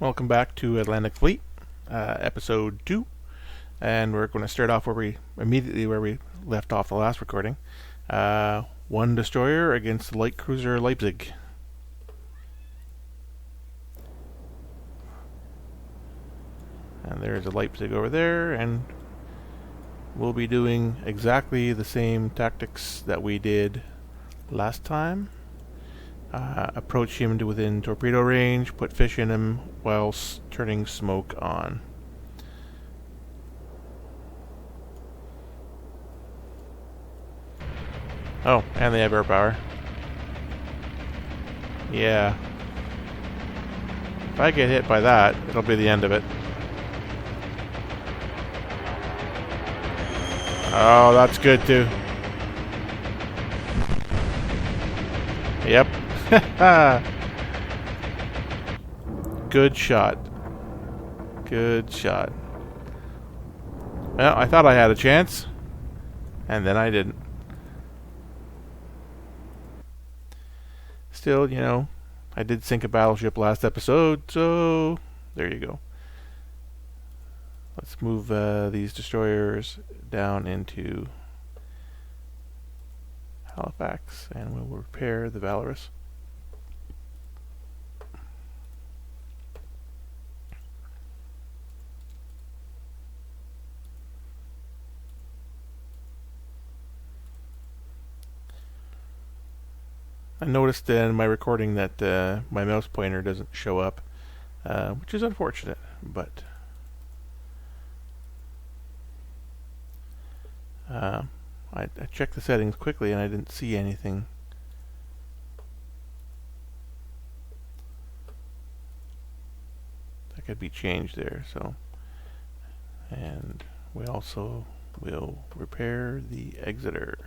Welcome back to Atlantic Fleet, episode 2, and we're going to start off immediately where we left off the last recording. One destroyer against the light cruiser Leipzig. And there's a Leipzig over there, and we'll be doing exactly the same tactics that we did last time. Approach him to within torpedo range, put fish in him whilst turning smoke on. Oh, and they have air power. Yeah. If I get hit by that, it'll be the end of it. Oh, that's good too. Yep. Good shot. Good shot. Well, I thought I had a chance, and then I didn't. Still, I did sink a battleship last episode, so there you go. Let's move these destroyers down into Halifax, and we'll repair the Valorous. I noticed in my recording that my mouse pointer doesn't show up, which is unfortunate, but I checked the settings quickly and I didn't see anything. That could be changed there, so. And we also will repair the Exeter.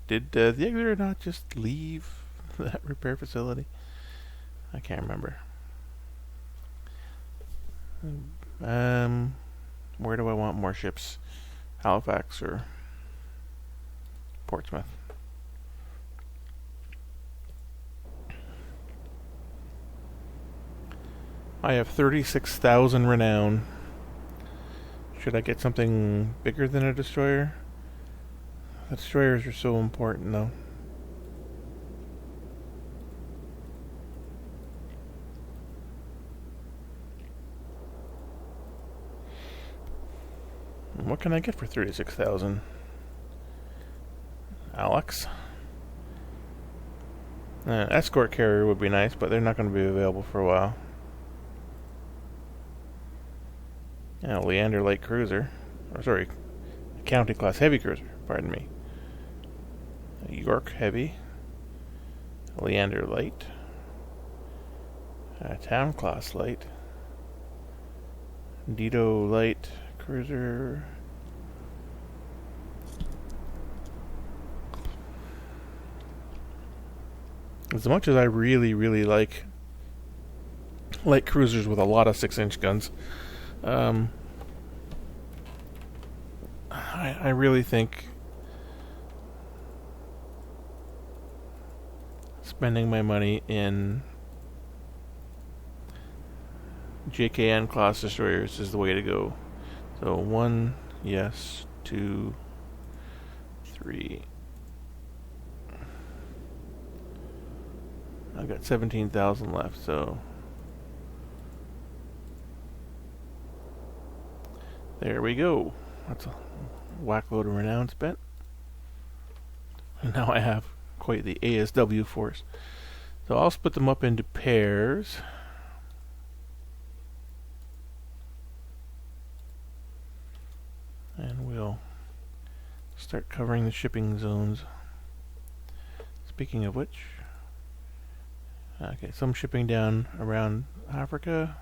Did the Exeter not just leave that repair facility? I can't remember. Where do I want more ships? Halifax or Portsmouth? I have 36,000 renown. Should I get something bigger than a destroyer? The destroyers are so important, though. What can I get for 36,000? Alex? Escort carrier would be nice, but they're not going to be available for a while. Leander light cruiser. County class heavy cruiser, pardon me. York heavy. Leander light. Town class light. Dido light cruiser. As much as I really, really like light cruisers with a lot of 6-inch guns, I really think spending my money in JKN class destroyers is the way to go. So 1, yes, 2, 3. I've got 17,000 left, so there we go. That's a whack load of renown spent. And now I have quite the ASW force. So I'll split them up into pairs. And we'll start covering the shipping zones. Speaking of which, okay, some shipping down around Africa.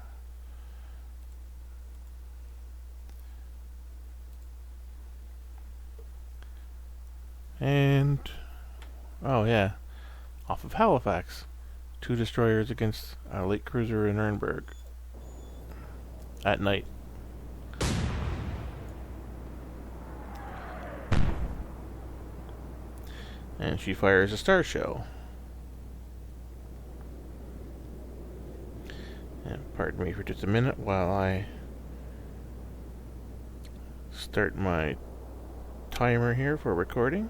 And, oh yeah, off of Halifax. 2 destroyers against a light cruiser in Nuremberg. At night. And she fires a star shell. And pardon me for just a minute while I start my timer here for recording.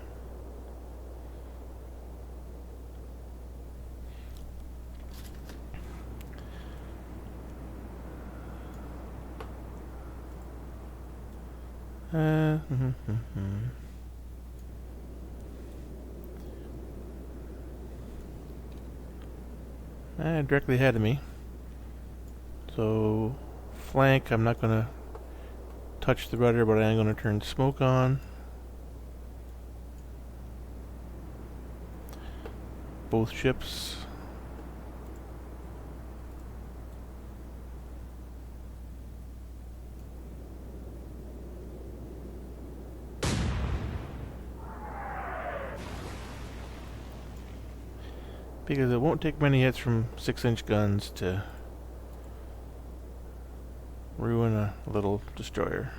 Directly ahead of me. So, flank, I'm not going to touch the rudder, but I am going to turn smoke on. Both ships. Because it won't take many hits from 6-inch guns to ruin a little destroyer.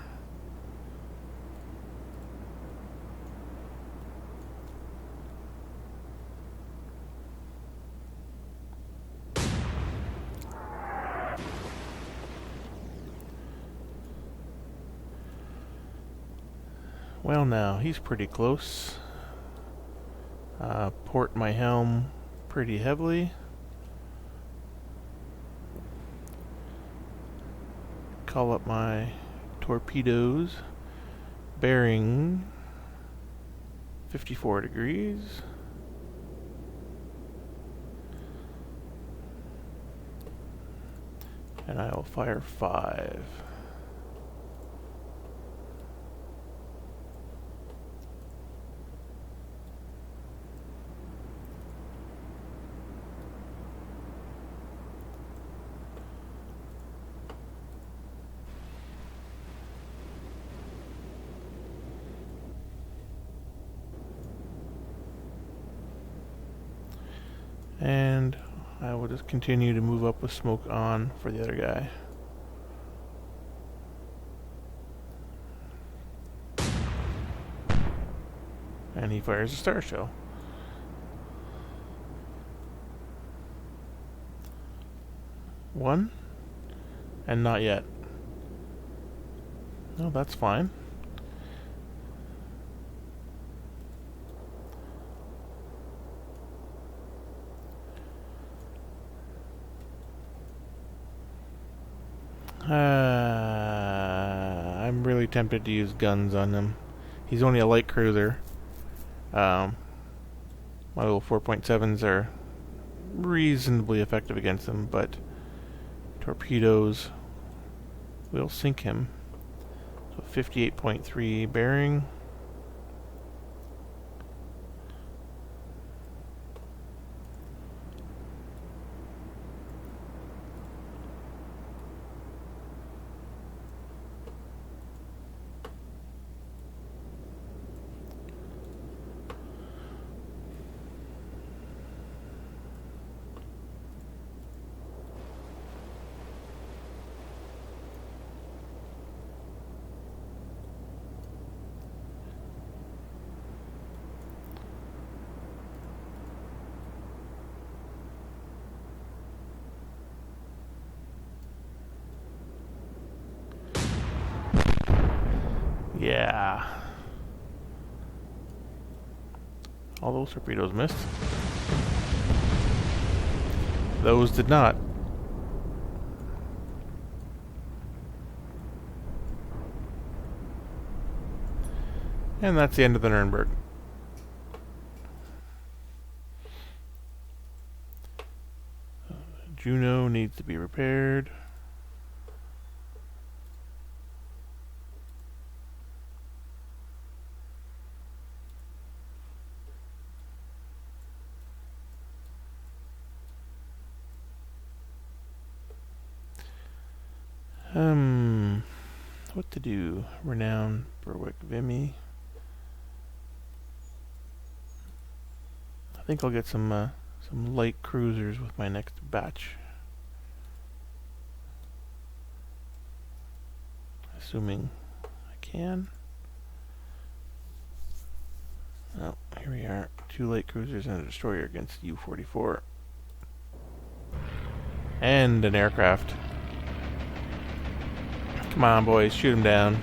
Well, now he's pretty close. Port my helm pretty heavily. Call up my torpedoes. Bearing 54 degrees. And I will fire 5. And I will just continue to move up with smoke on for the other guy. And he fires a star shell. One. And not yet. No, that's fine. I'm really tempted to use guns on him. He's only a light cruiser. My little 4.7s are reasonably effective against him, but torpedoes will sink him. So 58.3 bearing. Yeah. All those torpedoes missed. Those did not. And that's the end of the Nuremberg. Juno needs to be repaired. What to do? Renown, Berwick, Vimy. I think I'll get some light cruisers with my next batch. Assuming I can. Oh, here we are. 2 light cruisers and a destroyer against U-44. And an aircraft. Come on, boys, shoot him down.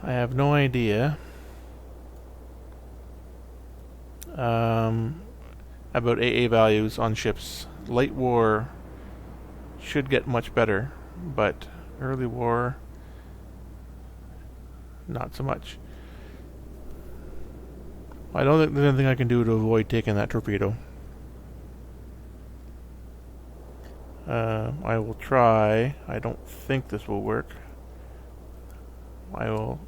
I have no idea about AA values on ships. Late war should get much better, but early war, not so much. I don't think there's anything I can do to avoid taking that torpedo. I will try. I don't think this will work. I will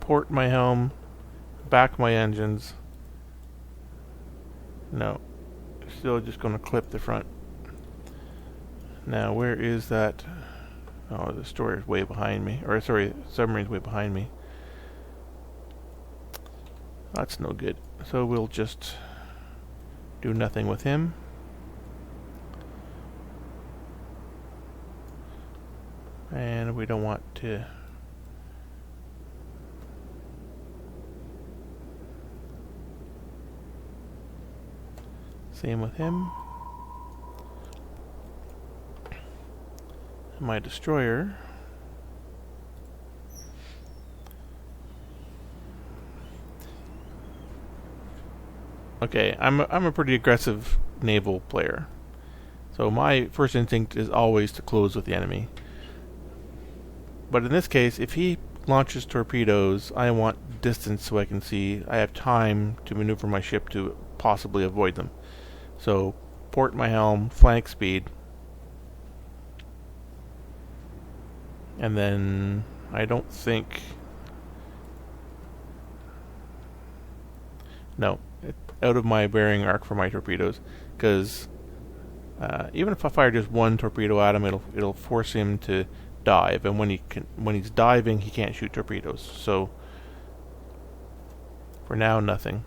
port my helm, back my engines. No, still just going to clip the front. Now, where is that? Oh, the destroyer's way behind me. Or, sorry, submarine's way behind me. That's no good. So we'll just do nothing with him. And we don't want to... Same with him. My destroyer. Okay, I'm a pretty aggressive naval player. So my first instinct is always to close with the enemy. But in this case, if he launches torpedoes, I want distance so I can see. I have time to maneuver my ship to possibly avoid them. So, port my helm, flank speed. And then, I don't think... No, out of my bearing arc for my torpedoes. Because, even if I fire just one torpedo at him, it'll force him to dive. And when he's diving, he can't shoot torpedoes. So, for now, nothing.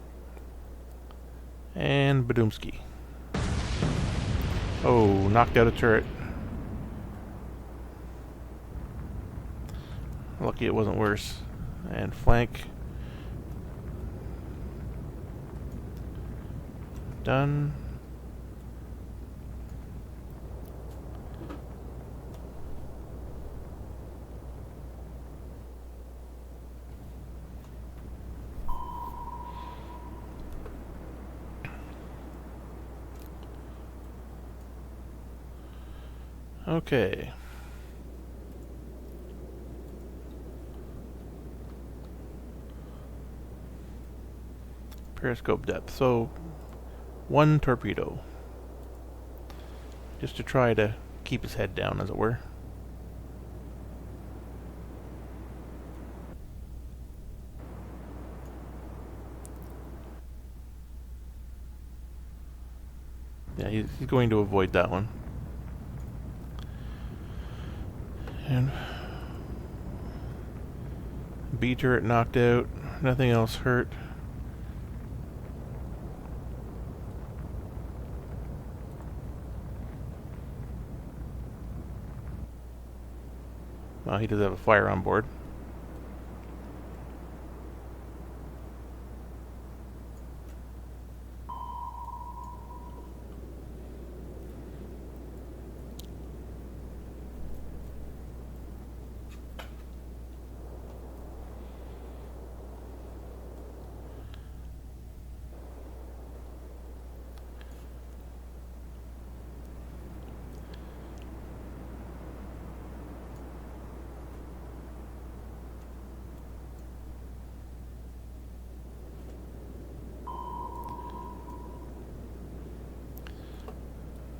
And Badumski. Oh, knocked out a turret. Lucky it wasn't worse. And flank. Done. Okay. Periscope depth. So, one torpedo. Just to try to keep his head down, as it were. Yeah, he's going to avoid that one. And B turret knocked out. Nothing else hurt. Well, he does have a fire on board.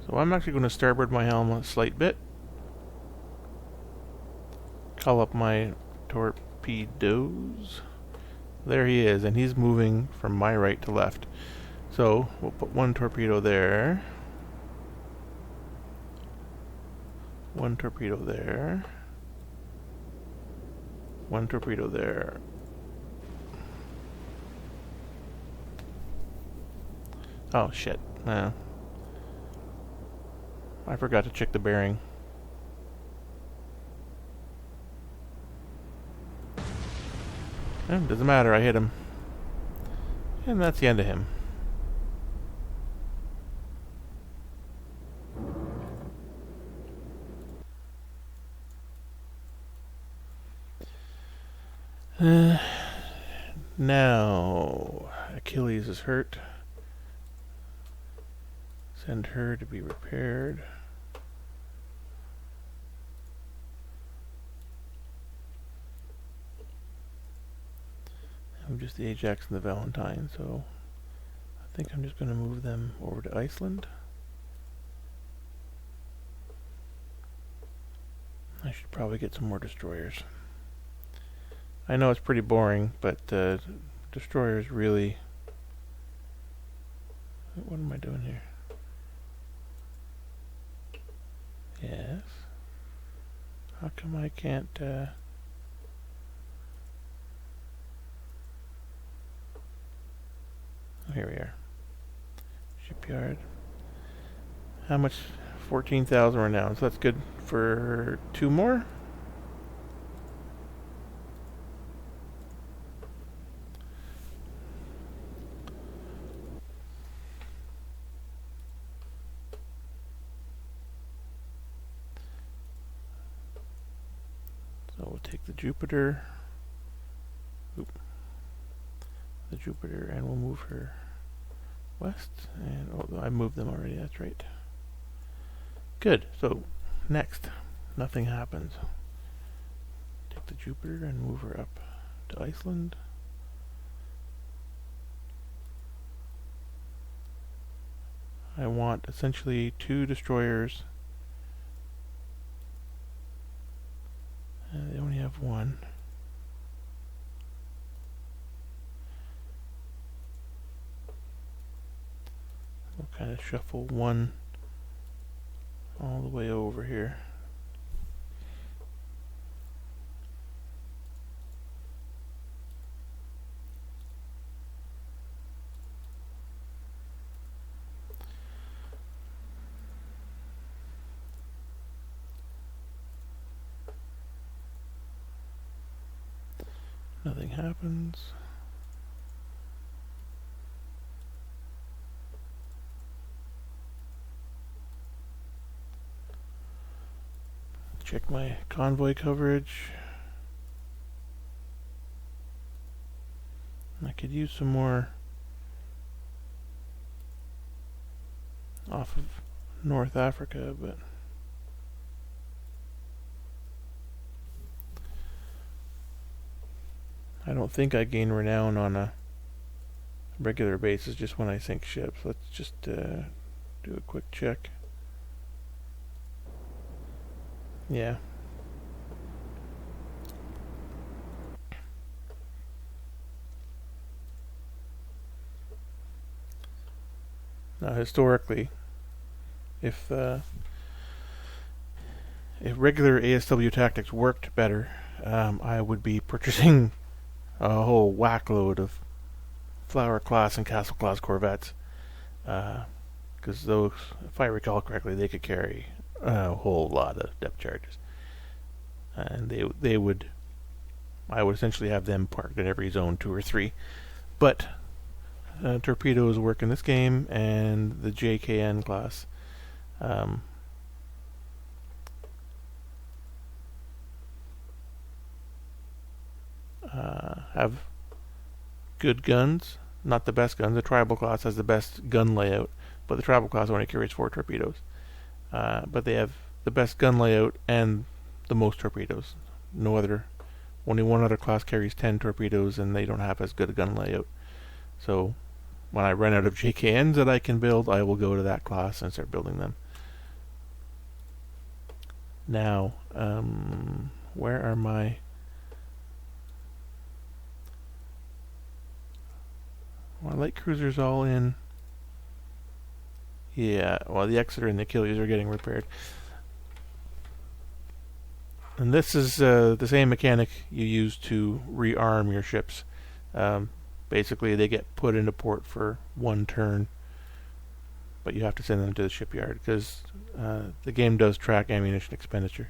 So I'm actually going to starboard my helm a slight bit. Call up my torpedoes. There he is, and he's moving from my right to left. So we'll put one torpedo there. One torpedo there. One torpedo there. Oh, shit. I forgot to check the bearing. Doesn't matter, I hit him. And that's the end of him. Now, Achilles is hurt. Send her to be repaired. I'm just the Ajax and the Valentine, so I think I'm just going to move them over to Iceland. I should probably get some more destroyers. I know it's pretty boring, but destroyers really... What am I doing here? Yes. How come I can't... Oh, here we are. Shipyard. How much? 14,000 renown, so that's good for 2 more. So we'll take the Jupiter. Oop. The Jupiter, and we'll move her west. And oh, I moved them already, that's right. Good, so next, nothing happens. Take the Jupiter and move her up to Iceland. I want essentially 2 destroyers. They only have 1. We'll kind of shuffle 1 all the way over here. Nothing happens. Check my convoy coverage. I could use some more off of North Africa, but I don't think I gain renown on a regular basis, just when I sink ships. Let's just do a quick check. Yeah. Now, historically, if regular ASW tactics worked better, I would be purchasing a whole whackload of Flower class and Castle class corvettes, because those, if I recall correctly, they could carry a whole lot of depth charges, and I would essentially have them parked in every zone 2 or 3. But torpedoes work in this game, and the JKN class have good guns, not the best guns. The tribal class has the best gun layout, but the tribal class only carries 4 torpedoes. But they have the best gun layout and the most torpedoes. Only one other class carries 10 torpedoes, and they don't have as good a gun layout. So when I run out of JKNs that I can build, I will go to that class and start building them. Now, where are my... My light cruisers all in. Yeah, well, the Exeter and the Achilles are getting repaired. And this is the same mechanic you use to rearm your ships. Basically, they get put into port for 1 turn, but you have to send them to the shipyard because the game does track ammunition expenditure,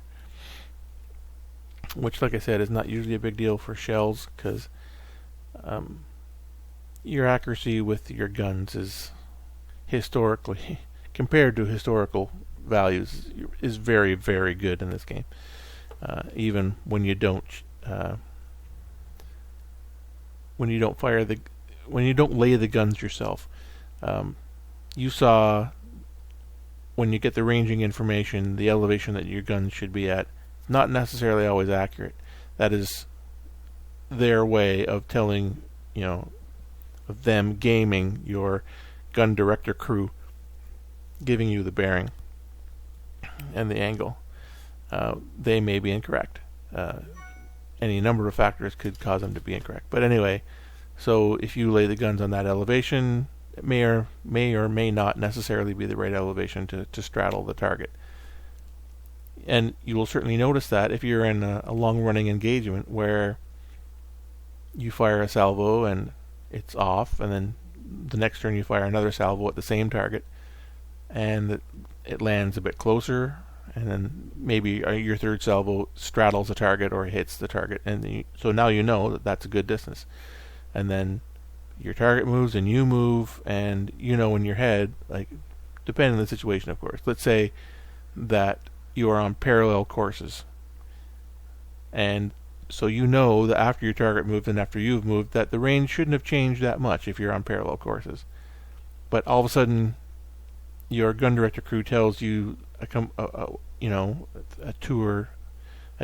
which, like I said, is not usually a big deal for shells because your accuracy with your guns is historically, compared to historical values, is very, very good in this game. Even when you don't lay the guns yourself. You saw when you get the ranging information, the elevation that your guns should be at, not necessarily always accurate. That is their way of telling, of them gaming your gun director crew, giving you the bearing and the angle. They may be incorrect. Any number of factors could cause them to be incorrect. But anyway, so if you lay the guns on that elevation, it may or may not necessarily be the right elevation to straddle the target. And you will certainly notice that if you're in a long-running engagement where you fire a salvo and it's off, and then the next turn you fire another salvo at the same target, and it lands a bit closer, and then maybe your third salvo straddles the target or hits the target, and so now you know that that's a good distance. And then your target moves and you move, and you know in your head, like, depending on the situation, of course. Let's say that you are on parallel courses, and so you know that after your target moved and after you've moved, that the range shouldn't have changed that much if you're on parallel courses. But all of a sudden, your gun director crew tells you a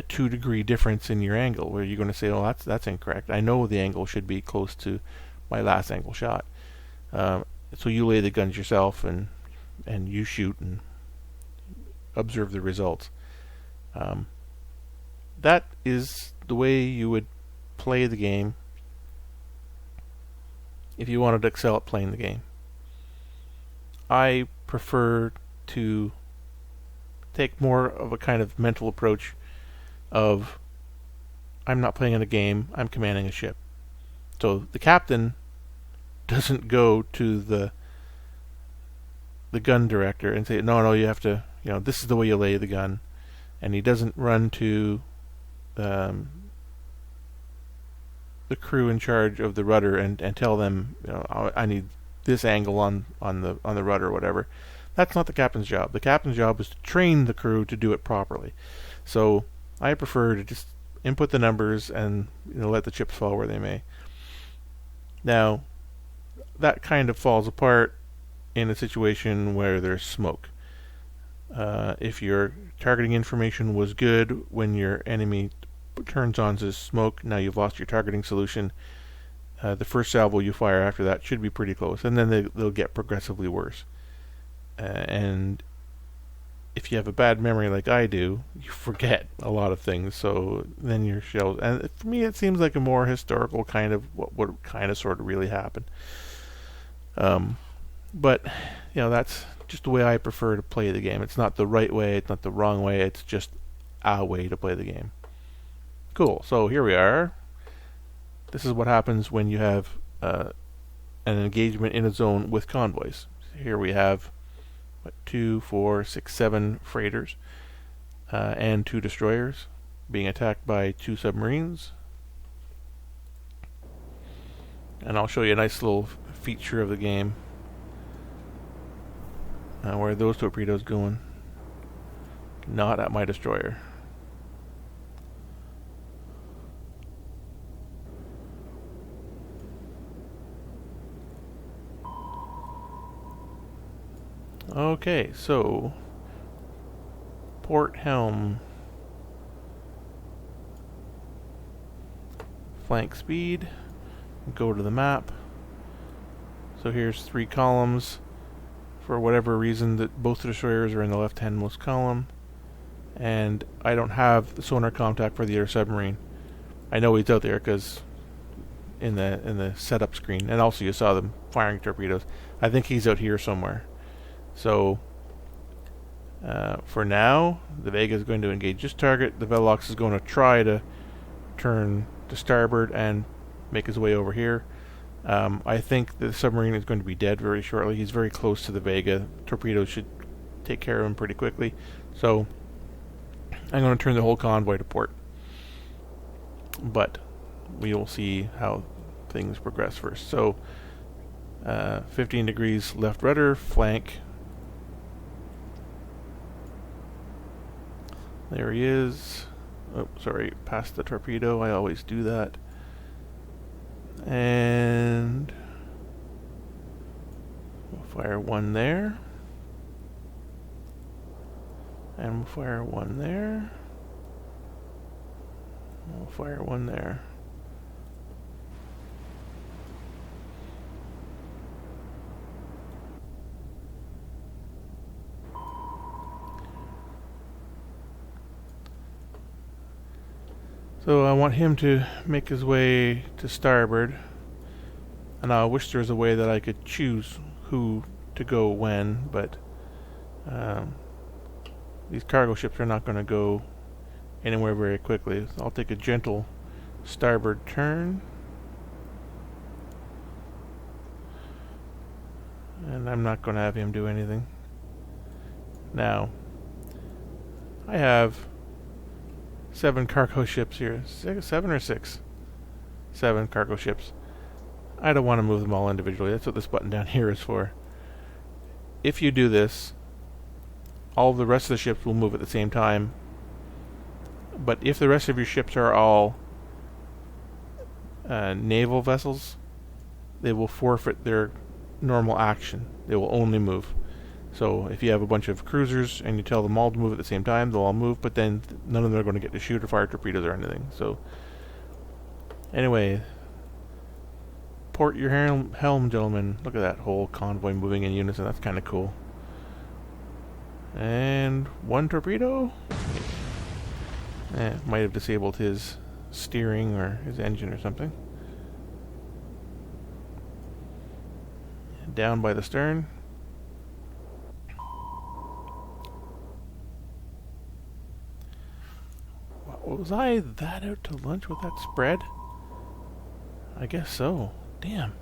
2 degree difference in your angle, where you're going to say, "Oh, that's incorrect. I know the angle should be close to my last angle shot." So you lay the guns yourself and you shoot and observe the results. That is the way you would play the game if you wanted to excel at playing the game. I prefer to take more of a kind of mental approach of, I'm not playing in a game, I'm commanding a ship. So the captain doesn't go to the gun director and say, no, you have to, this is the way you lay the gun. And he doesn't run to the crew in charge of the rudder and tell them, I need this angle on the rudder or whatever. That's not the captain's job. The captain's job is to train the crew to do it properly. So I prefer to just input the numbers and let the chips fall where they may. Now, that kind of falls apart in a situation where there's smoke. If your targeting information was good when your enemy turns on to smoke, now you've lost your targeting solution. The first salvo you fire after that should be pretty close, and then they'll get progressively worse. And if you have a bad memory like I do, you forget a lot of things, so then your shells... And for me, it seems like a more historical kind of what would kind of sort of really happen. But, that's just the way I prefer to play the game. It's not the right way, it's not the wrong way, it's just a way to play the game. Cool, so here we are. This is what happens when you have an engagement in a zone with convoys. Here we have 2, 4, 6, 7 freighters and 2 destroyers being attacked by 2 submarines. And I'll show you a nice little feature of the game. Where are those torpedoes going? Not at my destroyer. Okay, so port helm, flank speed, go to the map. So here's 3 columns. For whatever reason, that both the destroyers are in the left-handmost column, and I don't have the sonar contact for the other submarine. I know he's out there because in the setup screen, and also you saw them firing torpedoes. I think he's out here somewhere. So for now, the Vega is going to engage this target. The Velox is going to try to turn to starboard and make his way over here. I think the submarine is going to be dead very shortly. He's very close to the Vega. Torpedoes should take care of him pretty quickly. So I'm going to turn the whole convoy to port. But we will see how things progress first. So 15 degrees left rudder, flank. There he is. Oh, sorry, past the torpedo. I always do that. And we'll fire one there. And we'll fire one there. We'll fire one there. So I want him to make his way to starboard. And I wish there was a way that I could choose who to go when, but these cargo ships are not going to go anywhere very quickly. So I'll take a gentle starboard turn. And I'm not going to have him do anything. Now, I have 7 cargo ships here. 7 or 6? 7 cargo ships. I don't want to move them all individually. That's what this button down here is for. If you do this, all of the rest of the ships will move at the same time. But if the rest of your ships are all naval vessels, they will forfeit their normal action. They will only move. So if you have a bunch of cruisers and you tell them all to move at the same time, they'll all move, but then none of them are going to get to shoot or fire torpedoes or anything. So anyway, port your helm, gentlemen. Look at that whole convoy moving in unison. That's kind of cool. And one torpedo? Might have disabled his steering or his engine or something. Down by the stern. Was I that out to lunch with that spread? I guess so. Damn.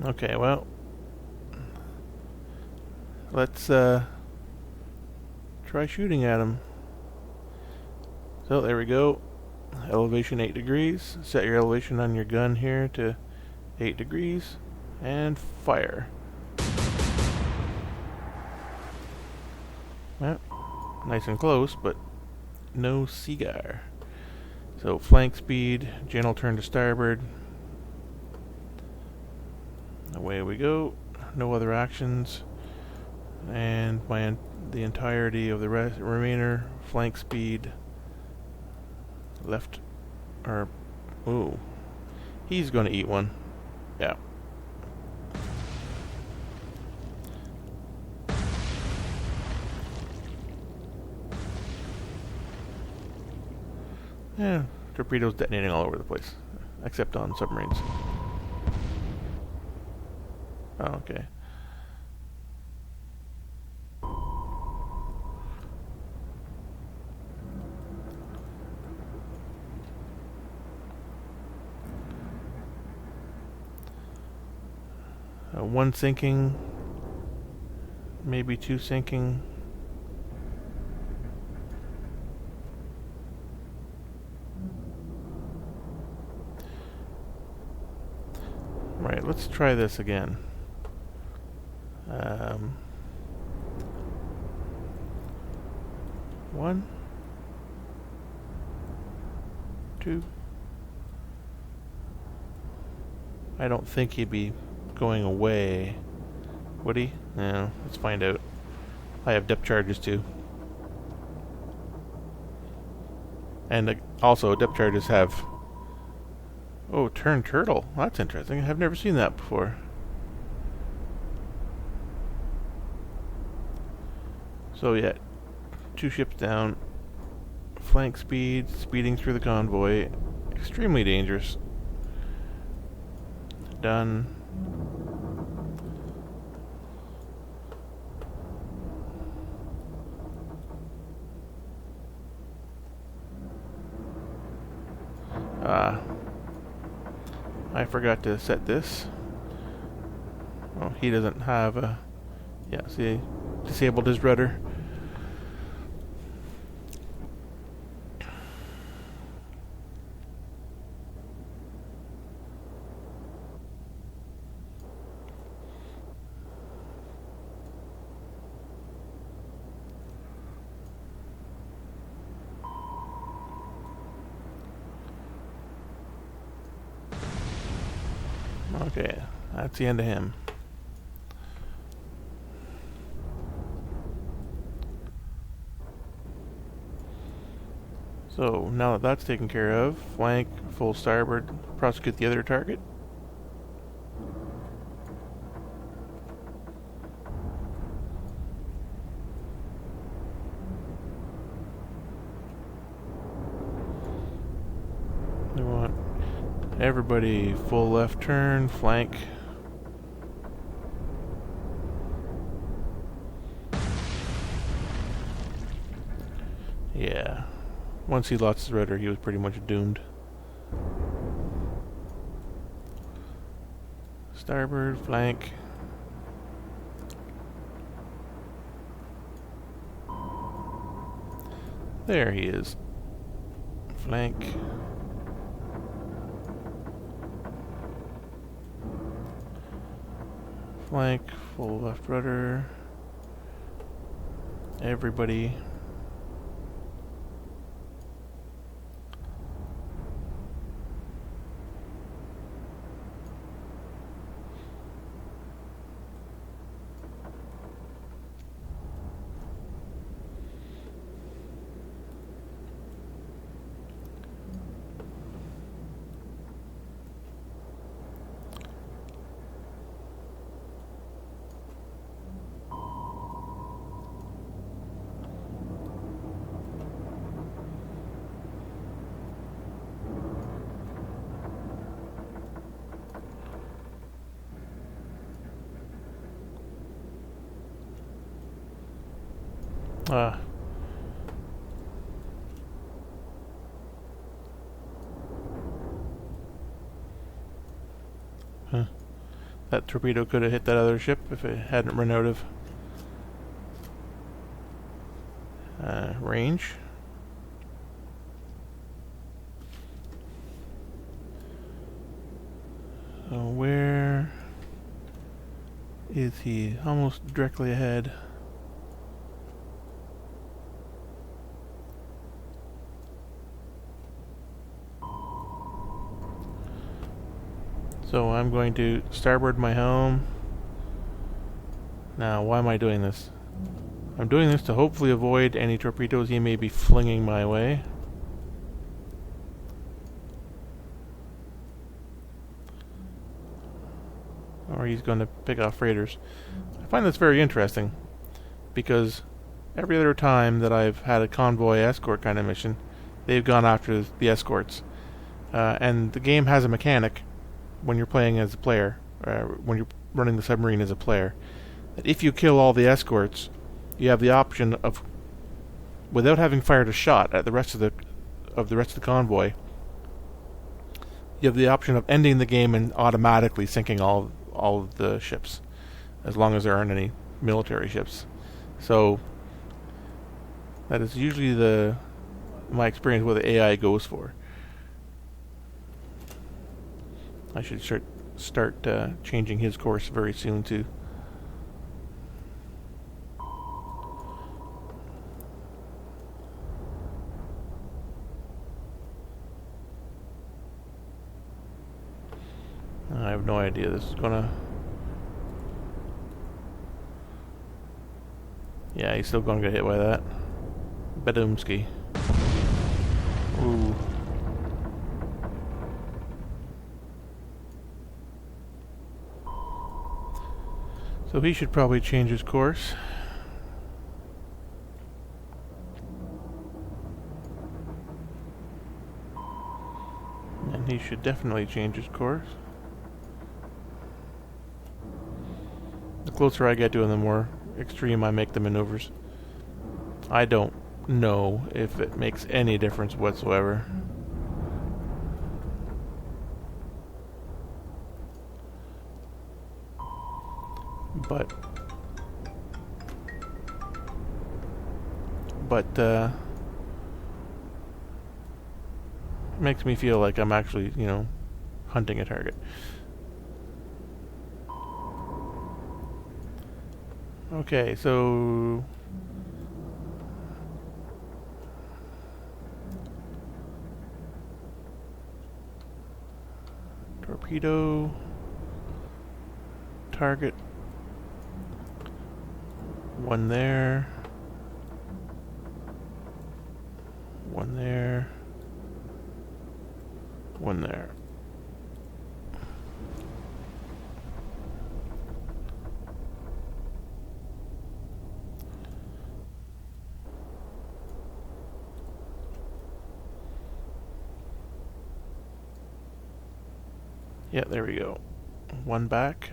Okay, well, let's try shooting at him. So there we go. Elevation 8 degrees. Set your elevation on your gun here to 8 degrees and fire. Well, nice and close, but no cigar. So flank speed, gentle turn to starboard. Away we go. No other actions. And the entirety of the remainder, flank speed, left, or, ooh, he's going to eat one. Yeah. Yeah, torpedoes detonating all over the place, except on submarines. Oh, okay. One sinking, maybe 2 sinking. Right, let's try this again. 1, 2. I don't think he'd be going away, would he? No, let's find out. I have depth charges too. And also depth charges have... Oh, turn turtle. That's interesting. I've never seen that before. So yeah, 2 ships down. Flank speed, speeding through the convoy. Extremely dangerous. Done. I forgot to set this. Oh, he doesn't have a... Yeah, see, disabled his rudder. Okay, that's the end of him. So, now that that's taken care of, flank, full starboard, prosecute the other target. We want everybody full left turn, flank. Yeah. Once he lost his rudder, he was pretty much doomed. Starboard, flank. There he is. Flank. Flank, full left rudder. Everybody. Huh. That torpedo could have hit that other ship if it hadn't run out of range. So where is he? Almost directly ahead. So I'm going to starboard my helm. Now, why am I doing this? I'm doing this to hopefully avoid any torpedoes he may be flinging my way. Or he's going to pick off freighters. I find this very interesting, because every other time that I've had a convoy escort kind of mission, they've gone after the escorts. And the game has a mechanic when you're playing as a player, when you're running the submarine as a player, that if you kill all the escorts, you have the option of, without having fired a shot at the rest of the convoy, you have the option of ending the game and automatically sinking all of the ships, as long as there aren't any military ships. So that is usually my experience what the AI goes for. I should start changing his course very soon too. I have no idea this is gonna... Yeah, he's still gonna get hit by that. Bedumski. Ooh. So he should probably change his course. And he should definitely change his course. The closer I get to him, the more extreme I make the maneuvers. I don't know if it makes any difference whatsoever. but makes me feel like I'm actually, hunting a target. Okay, so torpedo, target, one there, one there, one there. Yeah, there we go. One back.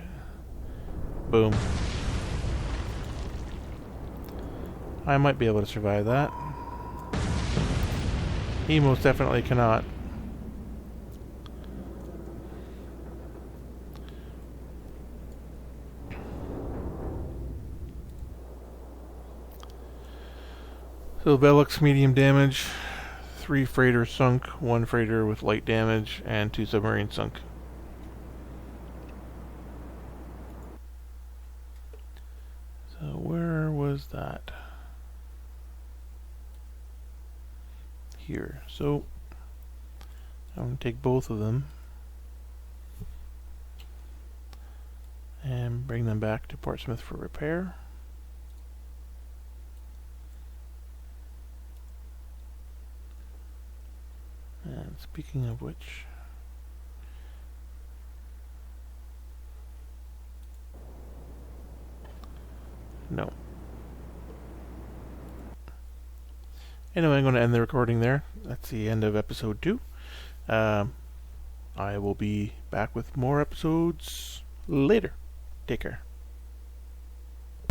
Boom. I might be able to survive that. He most definitely cannot. So Velux medium damage, 3 freighters sunk, 1 freighter with light damage, and 2 submarines sunk. So where was that? Here. So I'm going to take both of them and bring them back to Portsmouth for repair. And speaking of which, no. Anyway, I'm going to end the recording there. That's the end of episode 2. I will be back with more episodes later. Take care.